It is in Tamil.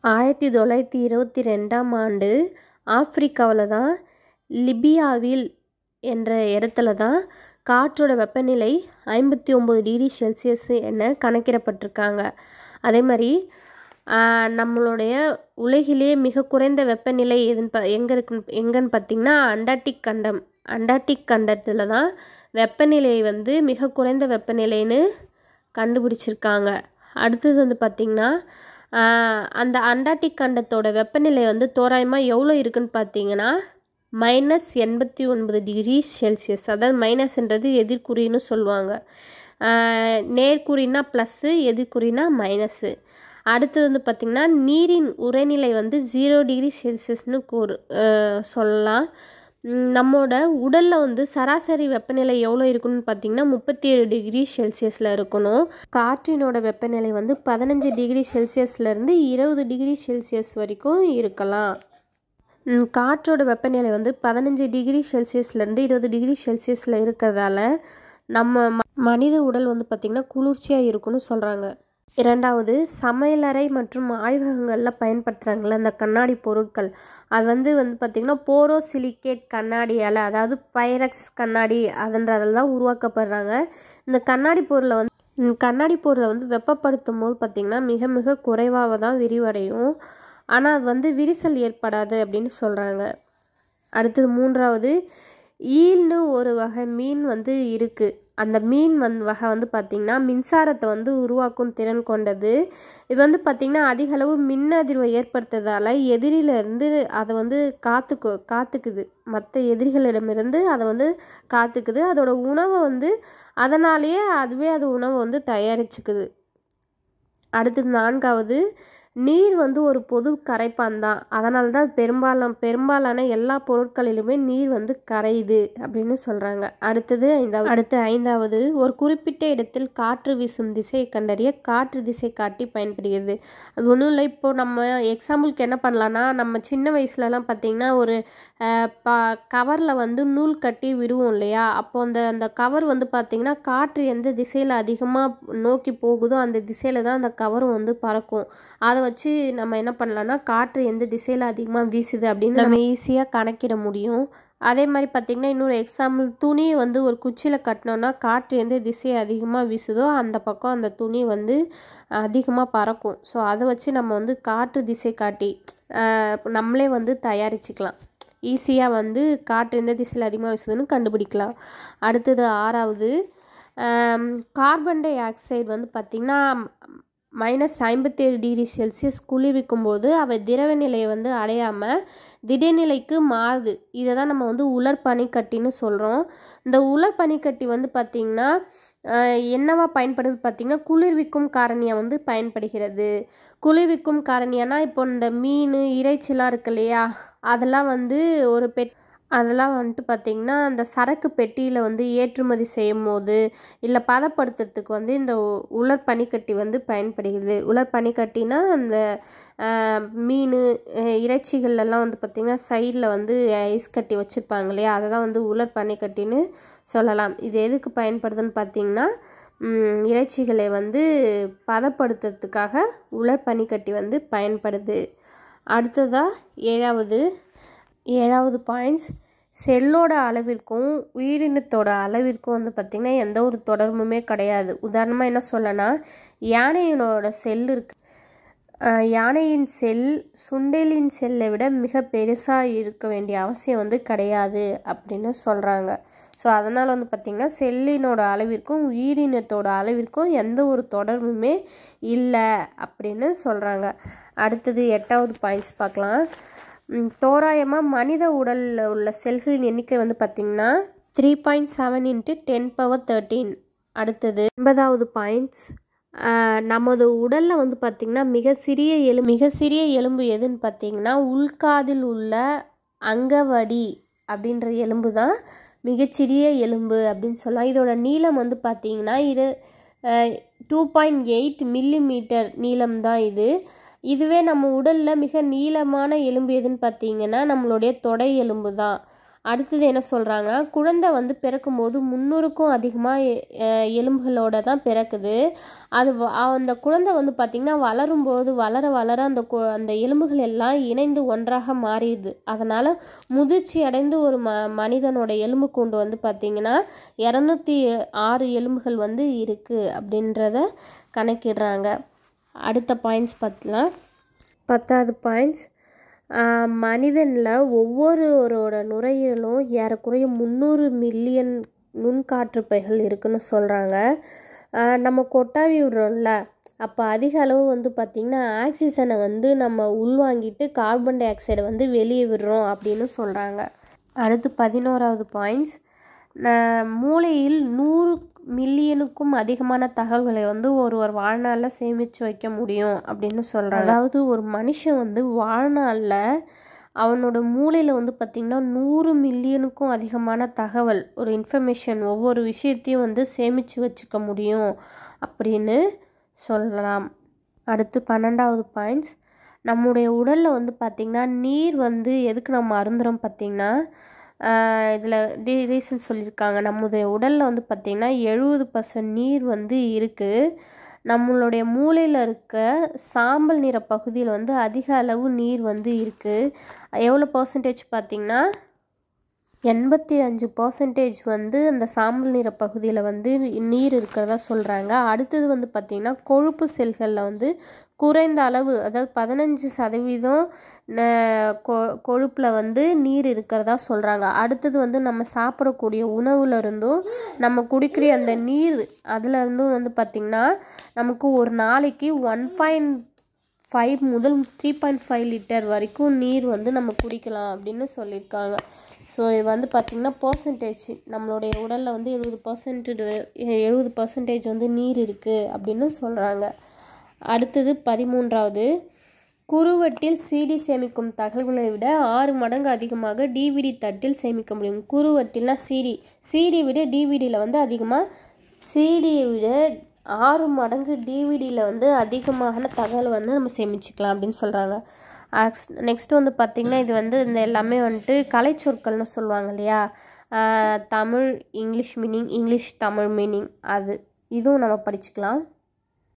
1922ஆம் ஆண்டு ஆப்பிரிக்காவில் தான் லிபியாவில் என்ற இடத்துல தான் காற்றோட வெப்பநிலை 59 டிகிரி செல்சியஸ் என கணக்கிடப்பட்டிருக்காங்க. அதே மாதிரி நம்மளுடைய உலகிலேயே மிக குறைந்த வெப்பநிலை எங்கன்னு பார்த்திங்கன்னா அண்டார்டிக் கண்டத்தில் தான் வெப்பநிலை வந்து மிக குறைந்த வெப்பநிலைன்னு கண்டுபிடிச்சிருக்காங்க. அடுத்தது வந்து பார்த்திங்கன்னா அந்த அண்டார்டிக் கண்டத்தோட வெப்பநிலை வந்து தோராயமாக எவ்வளோ இருக்குன்னு பார்த்தீங்கன்னா -89 டிகிரி செல்சியஸ். அதாவது மைனஸ்ன்றது எதிர்குறின்னு சொல்லுவாங்க. நேர்குறினா ப்ளஸ்ஸு, எதிர்குறினா மைனஸு. அடுத்தது வந்து பார்த்திங்கன்னா நீரின் உறைநிலை வந்து 0 டிகிரி செல்சியஸ்னு சொல்லலாம். நம்மோட உடலில் வந்து சராசரி வெப்பநிலை எவ்வளோ இருக்குன்னு பார்த்திங்கன்னா 37 டிகிரி செல்சியஸில் இருக்கணும். காற்றினோட வெப்பநிலை வந்து 15 டிகிரி செல்சியஸ்லேருந்து 20 டிகிரி செல்சியஸ் வரைக்கும் இருக்கலாம். காற்றோட வெப்பநிலை வந்து 15 டிகிரி செல்சியஸ்லேருந்து 20 டிகிரி செல்சியஸில் இருக்கிறதால நம்ம மனித உடல் வந்து பார்த்திங்கன்னா குளிர்ச்சியாக இருக்குன்னு சொல்கிறாங்க. இரண்டாவது, சமையலறை மற்றும் ஆய்வகங்களில் பயன்படுத்துகிறாங்கள அந்த கண்ணாடி பொருட்கள், அது வந்து பார்த்திங்கன்னா போரோசிலிகேட் கண்ணாடியால், அதாவது பைரக்ஸ் கண்ணாடி அதன்றதில் தான் உருவாக்கப்படுறாங்க. இந்த கண்ணாடி பொருளை வந்து வெப்பப்படுத்தும் போது பார்த்திங்கன்னா மிக மிக குறைவாக தான் விரிவடையும். ஆனால் அது வந்து விரிசல் ஏற்படாது அப்படின்னு சொல்கிறாங்க. அடுத்தது மூன்றாவது, ஈல்னு ஒரு வகை மீன் வந்து இருக்குது. அந்த மீன் வகை வந்து பார்த்திங்கன்னா மின்சாரத்தை வந்து உருவாக்கும் திறன் கொண்டது. இது வந்து பார்த்திங்கன்னா அதிக அளவு மின் அதிர்வை ஏற்படுத்துறதால எதிரிலிருந்து அதை வந்து காத்துக்குது, மற்ற எதிரிகளிடமிருந்து அதை வந்து காத்துக்குது. அதோட உணவை வந்து அதனாலேயே அது உணவை வந்து தயாரிச்சுக்குது. அடுத்தது நான்காவது, நீர் வந்து ஒரு பொது கரைப்பான் தான். அதனால தான் பெரும்பாலான எல்லா பொருட்களிலுமே நீர் வந்து கரையுது அப்படின்னு சொல்கிறாங்க. அடுத்து ஐந்தாவது, ஒரு குறிப்பிட்ட இடத்தில் காற்று வீசும் திசையை கண்டறிய காற்று திசை காட்டி பயன்படுகிறது. அது ஒன்றும் இல்லை. இப்போது நம்ம எக்ஸாம்பிளுக்கு என்ன பண்ணலான்னா, நம்ம சின்ன வயசுலலாம் பார்த்திங்கன்னா ஒரு கவரில் வந்து நூல் கட்டி விடுவோம் இல்லையா? அப்போ அந்த கவர் வந்து பார்த்திங்கன்னா காற்று எந்த திசையில் அதிகமாக நோக்கி போகுதோ அந்த திசையில் தான் அந்த கவரும் வந்து பறக்கும். அதை வச்சு நம்ம என்ன பண்ணலான்னா காற்று எந்த திசையில் அதிகமாக வீசுது அப்படின்னு நம்ம ஈஸியாக கணக்கிட முடியும். அதே மாதிரி பார்த்திங்கன்னா இன்னொரு எக்ஸாம்பிள், துணியை வந்து ஒரு குச்சியில் கட்டினோன்னா காற்று எந்த திசையை அதிகமாக வீசுதோ அந்த பக்கம் அந்த துணி வந்து அதிகமாக பறக்கும். ஸோ அதை வச்சு நம்ம வந்து காற்று திசை காட்டி நம்மளே வந்து தயாரிச்சுக்கலாம். ஈஸியாக வந்து காற்று எந்த திசையில் அதிகமாக வீசுதுன்னு கண்டுபிடிக்கலாம். அடுத்தது ஆறாவது, கார்பன் டை ஆக்சைடு வந்து பார்த்திங்கன்னா -57 டிகிரி செல்சியஸ் குளிர்விக்கும் போது அவை திரவ நிலையை வந்து அடையாமல் திடநிலைக்கு மாறுது. இதை தான் நம்ம வந்து உலர் பனிக்கட்டின்னு சொல்கிறோம். இந்த உலர் பனிக்கட்டி வந்து பார்த்திங்கன்னா என்னவா பயன்படுது பார்த்திங்கன்னா குளிர்விக்கும் காரணியாக வந்து பயன்படுகிறது. குளிர்விக்கும் காரணியானா இப்போ இந்த மீன் இறைச்சிலாம் இருக்கு இல்லையா, அதெல்லாம் வந்து அதெல்லாம் வந்துட்டு பார்த்திங்கன்னா அந்த சரக்கு பெட்டியில் வந்து ஏற்றுமதி செய்யும் போது இல்லை பதப்படுத்துறதுக்கு வந்து இந்த உலர் பனிக்கட்டி வந்து பயன்படுகிறது. உலர் பனிக்கட்டினா அந்த மீன் இறைச்சிகள்லாம் வந்து பார்த்திங்கன்னா சைடில் வந்து ஐஸ் கட்டி வச்சுருப்பாங்க இல்லையா, அதை தான் வந்து உலர் பனிக்கட்டின்னு சொல்லலாம். இது எதுக்கு பயன்படுதுன்னு பார்த்திங்கன்னா இறைச்சிகளை வந்து பதப்படுத்துறதுக்காக உலர் பனிக்கட்டி வந்து பயன்படுது. அடுத்ததாக ஏழாவது பாயிண்ட்ஸ், செல்லோட அளவிற்கும் உயிரினத்தோட அளவிற்கும் வந்து பார்த்திங்கன்னா எந்த ஒரு தொடர்புமே கிடையாது. உதாரணமாக என்ன சொல்லனா, யானையினோட செல் இருக்கு, யானையின் செல் சுண்டெலியின் செல்லை விட மிக பெருசாக இருக்க வேண்டிய அவசியம் வந்து கிடையாது அப்படின்னு சொல்கிறாங்க. ஸோ அதனால் வந்து பார்த்திங்கன்னா செல்லினோட அளவிற்கும் உயிரினத்தோட அளவிற்கும் எந்த ஒரு தொடர்புமே இல்லை அப்படின்னு சொல்கிறாங்க. அடுத்தது 8வது பாயிண்ட்ஸ் பார்க்கலாம். தோராயமாக மனித உடலில் உள்ள செல்களின் எண்ணிக்கை வந்து பார்த்திங்கன்னா 3.7 × 10^13. அடுத்தது 9வது பாயிண்ட்ஸ், நமது உடலில் வந்து பார்த்திங்கன்னா மிக சிறிய எலும்பு எதுன்னு பார்த்திங்கன்னா உள்காதில் உள்ள அங்கவடி அப்படின்ற எலும்பு தான் மிகச்சிறிய எலும்பு அப்படின்னு சொல்லலாம். இதோட நீளம் வந்து பார்த்திங்கன்னா 2.8 மில்லிமீட்டர் நீளம் தான் இது. இதுவே நம்ம உடலில் மிக நீளமான எலும்பு எதுன்னு பார்த்திங்கன்னா நம்மளுடைய தொடை எலும்பு தான். அடுத்தது என்ன சொல்கிறாங்க, குழந்தை வந்து பிறக்கும்போது 300க்கும் அதிகமாக எலும்புகளோட தான் பிறக்குது. அது அந்த குழந்தை வந்து பார்த்திங்கன்னா வளரும்போது வளர வளர அந்த எலும்புகள் எல்லாம் இணைந்து ஒன்றாக மாறிடுது. அதனால் முதிர்ச்சி அடைந்து ஒரு மனிதனோட எலும்பு கூண்டு வந்து பார்த்திங்கன்னா 206 எலும்புகள் வந்து இருக்குது அப்படின்றத கணக்கிடுறாங்க. அடுத்த பாயிண்ட்ஸ் பார்க்கலாம். 10வது பாயிண்ட்ஸ், மனிதனில் ஒவ்வொருவரோட நுரையீரலும் ஏறக்குறைய 300 மில்லியன் நுண்காற்று பைகள் இருக்குன்னு சொல்கிறாங்க. நம்ம கொட்டாவி விடுறோம்ல, அப்போ அதிக அளவு வந்து பார்த்திங்கன்னா ஆக்சிஜனை வந்து நம்ம உள்வாங்கிட்டு கார்பன் டை ஆக்சைடை வந்து வெளியே விடுறோம் அப்படின்னு சொல்கிறாங்க. அடுத்து 11வது பாயிண்ட்ஸ், மூளையில் 100 மில்லியனுக்கும் அதிகமான தகவல்களை வந்து ஒருவர் வாழ்நாளில் சேமித்து வைக்க முடியும் அப்படின்னு சொல்கிறாங்க. அதாவது ஒரு மனுஷன் வந்து வாழ்நாளில் அவனோட மூளையில் வந்து பார்த்திங்கன்னா 100 மில்லியனுக்கும் அதிகமான தகவல், ஒரு இன்ஃபர்மேஷன், ஒவ்வொரு விஷயத்தையும் வந்து சேமித்து வச்சுக்க முடியும் அப்படின்னு சொல்லலாம். அடுத்து 12வது பாயிண்ட்ஸ், நம்முடைய உடலில் வந்து பார்த்திங்கன்னா நீர் வந்து எதுக்கு நம்ம அருந்துறோம் பார்த்திங்கன்னா, இதில் ரீசன் சொல்லியிருக்காங்க. நம்முடைய உடலில் வந்து பார்த்திங்கன்னா 70% நீர் வந்து இருக்குது. நம்மளுடைய மூளையில் இருக்க சாம்பல் நிற பகுதியில் வந்து அதிக அளவு நீர் வந்து இருக்குது. எவ்வளோ பர்சன்டேஜ் பார்த்திங்கன்னா 85% வந்து அந்த சாம்பல் நிற பகுதியில் வந்து நீர் இருக்கிறதா சொல்கிறாங்க. அடுத்தது வந்து பார்த்திங்கன்னா கொழுப்பு செல்களில் வந்து குறைந்த அளவு, அதாவது 15% கொழுப்பில் வந்து நீர் இருக்கிறதா சொல்கிறாங்க. அடுத்தது வந்து நம்ம சாப்பிடக்கூடிய உணவுல இருந்தும் நம்ம குடிக்கிற அந்த நீர் அதில் இருந்தும் வந்து பார்த்திங்கன்னா நமக்கு ஒரு நாளைக்கு 1.5 முதல் 3.5 லிட்டர் வரைக்கும் நீர் வந்து நம்ம குடிக்கலாம் அப்படின்னு சொல்லியிருக்காங்க. ஸோ இது வந்து பார்த்திங்கன்னா பர்சன்டேஜ், நம்மளுடைய உடலில் வந்து 70% வந்து நீர் இருக்குது அப்படின்னு சொல்கிறாங்க. அடுத்தது 13வது, குறுவட்டில் சிடி சேமிக்கும் தகவல்களை விட 6 மடங்கு அதிகமாக டிவிடி தட்டில் சேமிக்க முடியும். குறுவட்டில்னா சிடி விட டிவிடியில் வந்து அதிகமாக, சிடியை விட 6 மடங்கு டிவிடியில் வந்து அதிகமான தகவல் வந்து நம்ம சேமிச்சுக்கலாம் அப்படின்னு சொல்கிறாங்க. நெக்ஸ்ட் வந்து பார்த்திங்கன்னா இது வந்து இந்த எல்லாமே வந்துட்டு கலைச்சொற்கள்னு சொல்லுவாங்க இல்லையா, Tamil English meaning, English Tamil meaning, இதுவும் நம்ம படிச்சுக்கலாம்.